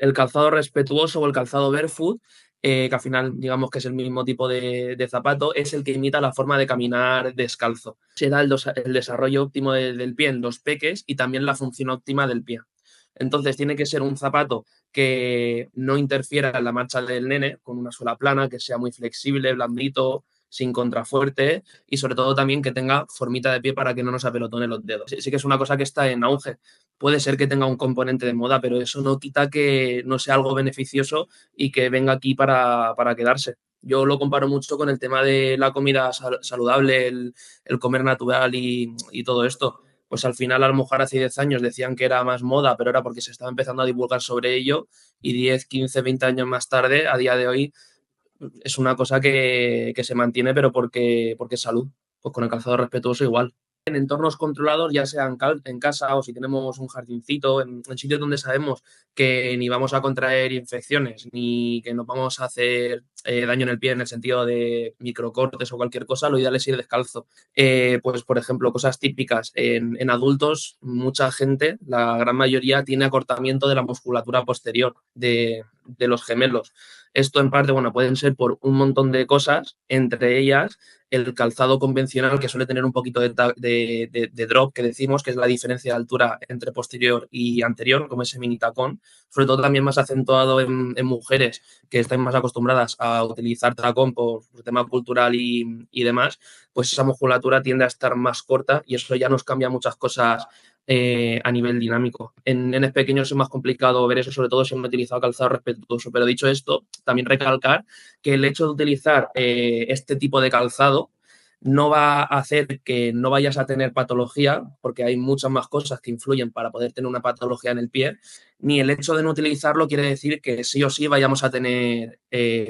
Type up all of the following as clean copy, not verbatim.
el calzado respetuoso o el calzado barefoot, que al final digamos que es el mismo tipo de zapato, es el que imita la forma de caminar descalzo. Se da el desarrollo óptimo del pie en los peques y también la función óptima del pie. Entonces tiene que ser un zapato que no interfiera en la marcha del nene, con una suela plana, que sea muy flexible, blandito, sin contrafuerte y sobre todo también que tenga formita de pie para que no nos apelotone los dedos. Sí, sí que es una cosa que está en auge. Puede ser que tenga un componente de moda, pero eso no quita que no sea algo beneficioso y que venga aquí para quedarse. Yo lo comparo mucho con el tema de la comida saludable, el comer natural y todo esto. Pues al final, a lo mejor hace 10 años decían que era más moda, pero era porque se estaba empezando a divulgar sobre ello y 10, 15, 20 años más tarde, a día de hoy, es una cosa que se mantiene, pero porque es salud. Pues con el calzado respetuoso igual. En entornos controlados, ya sea en casa o si tenemos un jardincito, en sitios donde sabemos que ni vamos a contraer infecciones, ni que nos vamos a hacer daño en el pie en el sentido de microcortes o cualquier cosa, lo ideal es ir descalzo. Pues, por ejemplo, cosas típicas. En adultos, mucha gente, la gran mayoría, tiene acortamiento de la musculatura posterior de los gemelos. Esto en parte, bueno, pueden ser por un montón de cosas, entre ellas el calzado convencional que suele tener un poquito de drop, que decimos, que es la diferencia de altura entre posterior y anterior, como ese mini tacón, sobre todo también más acentuado en mujeres que están más acostumbradas a utilizar tacón por tema cultural y demás, pues esa musculatura tiende a estar más corta y eso ya nos cambia muchas cosas a nivel dinámico. En nenes pequeños es más complicado ver eso, sobre todo si han utilizado calzado respetuoso. Pero dicho esto, también recalcar que el hecho de utilizar este tipo de calzado no va a hacer que no vayas a tener patología, porque hay muchas más cosas que influyen para poder tener una patología en el pie, ni el hecho de no utilizarlo quiere decir que sí o sí vayamos a tener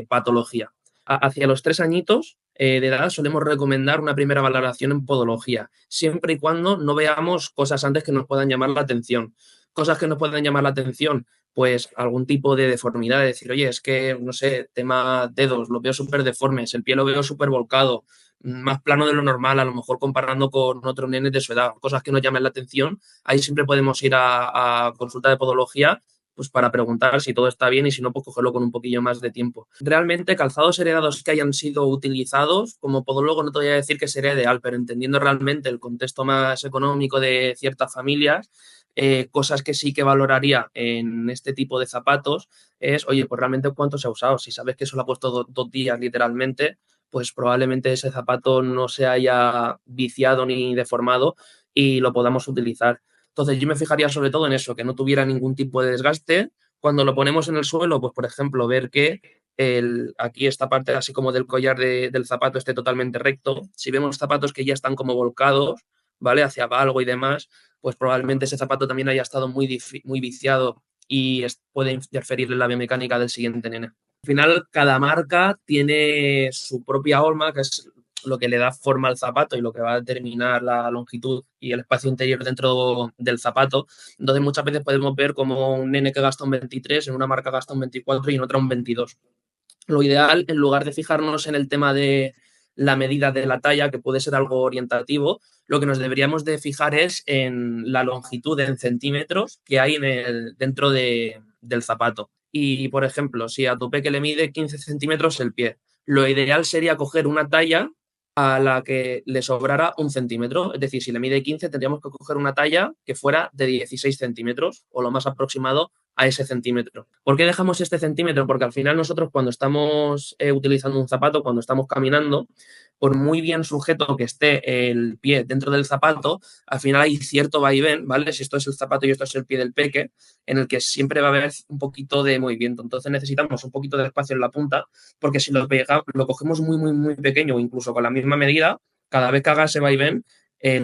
patología. Hacia los 3 añitos de edad solemos recomendar una primera valoración en podología, siempre y cuando no veamos cosas antes que nos puedan llamar la atención. Cosas que nos puedan llamar la atención, pues algún tipo de deformidad, de decir, oye, es que, no sé, tema dedos, lo veo súper deformes, el pie lo veo súper volcado, más plano de lo normal, a lo mejor comparando con otros nenes de su edad, cosas que nos llamen la atención, ahí siempre podemos ir a consulta de podología pues para preguntar si todo está bien y si no, pues cogerlo con un poquillo más de tiempo. Realmente, calzados heredados que hayan sido utilizados, como podólogo no te voy a decir que sería ideal, pero entendiendo realmente el contexto más económico de ciertas familias, cosas que sí que valoraría en este tipo de zapatos es, oye, pues realmente cuánto se ha usado. Si sabes que eso lo ha puesto 2 días literalmente, pues probablemente ese zapato no se haya viciado ni deformado y lo podamos utilizar. Entonces yo me fijaría sobre todo en eso, que no tuviera ningún tipo de desgaste. Cuando lo ponemos en el suelo, pues por ejemplo, ver que aquí esta parte así como del collar del zapato esté totalmente recto. Si vemos zapatos que ya están como volcados, ¿vale? Hacia algo y demás, pues probablemente ese zapato también haya estado muy viciado y puede interferir en la biomecánica del siguiente nene. Al final, cada marca tiene su propia horma, que es lo que le da forma al zapato y lo que va a determinar la longitud y el espacio interior dentro del zapato. Entonces, muchas veces podemos ver como un nene que gasta un 23, en una marca gasta un 24 y en otra un 22. Lo ideal, en lugar de fijarnos en el tema de la medida de la talla, que puede ser algo orientativo, lo que nos deberíamos de fijar es en la longitud en centímetros que hay dentro del zapato. Y, por ejemplo, si a tu peque le mide 15 centímetros el pie, lo ideal sería coger una talla a la que le sobrara un centímetro. Es decir, si le mide 15, tendríamos que coger una talla que fuera de 16 centímetros o lo más aproximado a ese centímetro. ¿Por qué dejamos este centímetro? Porque al final nosotros cuando estamos utilizando un zapato, cuando estamos caminando, por muy bien sujeto que esté el pie dentro del zapato, al final hay cierto vaivén, ¿vale? Si esto es el zapato y esto es el pie del peque, en el que siempre va a haber un poquito de movimiento. Entonces necesitamos un poquito de espacio en la punta, porque si lo cogemos muy, muy, muy pequeño o incluso con la misma medida, cada vez que haga ese vaivén,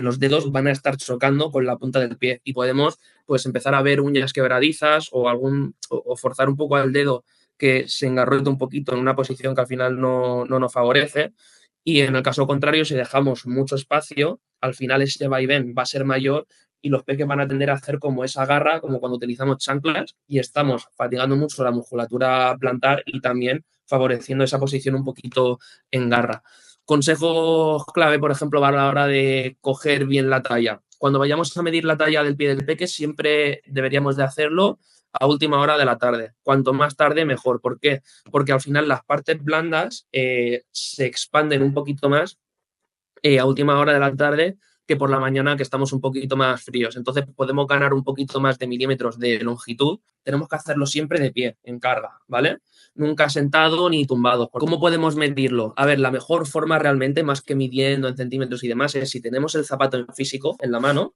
los dedos van a estar chocando con la punta del pie y podemos pues empezar a ver uñas quebradizas o forzar un poco al dedo que se engarrote un poquito en una posición que al final no nos favorece. Y en el caso contrario, si dejamos mucho espacio, al final ese vaivén va a ser mayor y los peques van a tender a hacer como esa garra, como cuando utilizamos chanclas y estamos fatigando mucho la musculatura plantar y también favoreciendo esa posición un poquito en garra. Consejos clave, por ejemplo, a la hora de coger bien la talla. Cuando vayamos a medir la talla del pie del peque, siempre deberíamos de hacerlo a última hora de la tarde. Cuanto más tarde, mejor. ¿Por qué? Porque al final las partes blandas se expanden un poquito más a última hora de la tarde que por la mañana que estamos un poquito más fríos. Entonces podemos ganar un poquito más de milímetros de longitud. Tenemos que hacerlo siempre de pie, en carga, ¿vale? Nunca sentado ni tumbado. ¿Cómo podemos medirlo? A ver, la mejor forma realmente, más que midiendo en centímetros y demás, es si tenemos el zapato en físico, en la mano,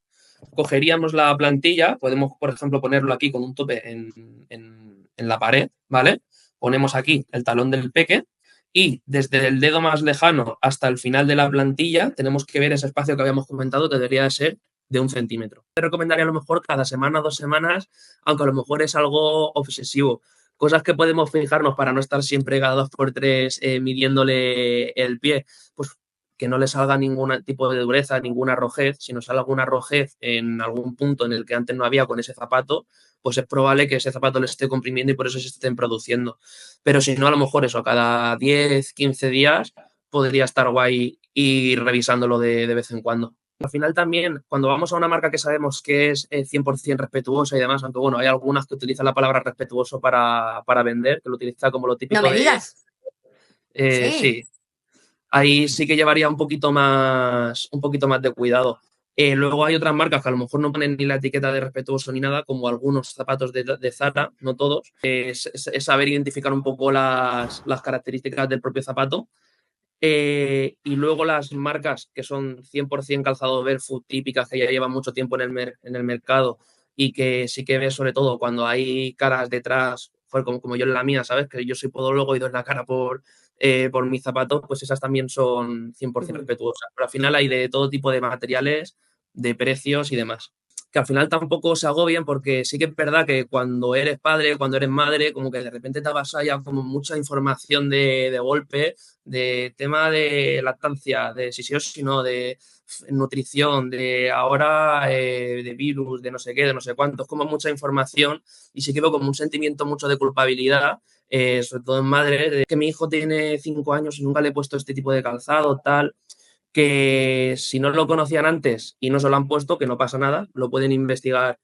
cogeríamos la plantilla, podemos, por ejemplo, ponerlo aquí con un tope en la pared, ¿vale? Ponemos aquí el talón del peque y desde el dedo más lejano hasta el final de la plantilla tenemos que ver ese espacio que habíamos comentado que debería de ser de 1 centímetro. Te recomendaría a lo mejor cada semana, 2 semanas, aunque a lo mejor es algo obsesivo. Cosas que podemos fijarnos para no estar siempre cada 2 por 3 midiéndole el pie, pues que no le salga ningún tipo de dureza, ninguna rojez. Si nos sale alguna rojez en algún punto en el que antes no había con ese zapato, pues es probable que ese zapato le esté comprimiendo y por eso se estén produciendo. Pero si no, a lo mejor eso, cada 10, 15 días podría estar guay ir revisándolo de vez en cuando. Al final también, cuando vamos a una marca que sabemos que es 100% respetuosa y demás, aunque bueno, hay algunas que utilizan la palabra respetuoso para vender, que lo utiliza como lo No típico me de... digas. Sí. sí, ahí sí que llevaría un poquito más de cuidado. Luego hay otras marcas que a lo mejor no ponen ni la etiqueta de respetuoso ni nada, como algunos zapatos de Zara, no todos. Es saber identificar un poco las características del propio zapato. Y luego las marcas que son 100% calzado barefoot típicas, que ya llevan mucho tiempo en el mercado y que sí que ves sobre todo cuando hay caras detrás, como yo en la mía, ¿sabes? Que yo soy podólogo y doy la cara por mis zapatos, pues esas también son 100% Ujú. respetuosas. Pero al final hay de todo tipo de materiales, de precios y demás. Que al final tampoco se agobien porque sí que es verdad que cuando eres padre, cuando eres madre, como que de repente te avasalla como mucha información de golpe de tema de lactancia, de si sí o si no, de nutrición, de ahora de virus, de no sé qué, de no sé cuánto, es como mucha información y sí que veo como un sentimiento mucho de culpabilidad, sobre todo en madre, de que mi hijo tiene 5 años y nunca le he puesto este tipo de calzado, tal, que si no lo conocían antes y no se lo han puesto, que no pasa nada, lo pueden investigar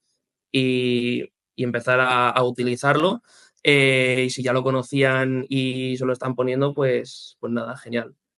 y empezar a utilizarlo. Y si ya lo conocían y se lo están poniendo, pues nada, genial.